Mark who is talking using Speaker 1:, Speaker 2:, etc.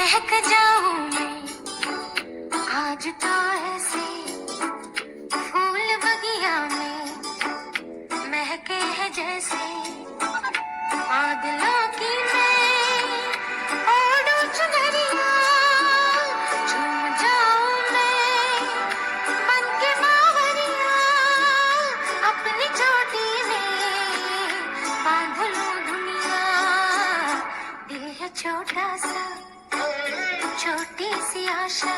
Speaker 1: महक जाऊं मैं आज तो ऐसे फूल बगिया में महके हैं जैसे बादलों की मैं ओढ़ूं चुनरिया झूम जाऊं मैं बन के बावरिया अपनी चोटी में बांध लूं दुनिया। दिल है छोटा सा छोटी सी आशा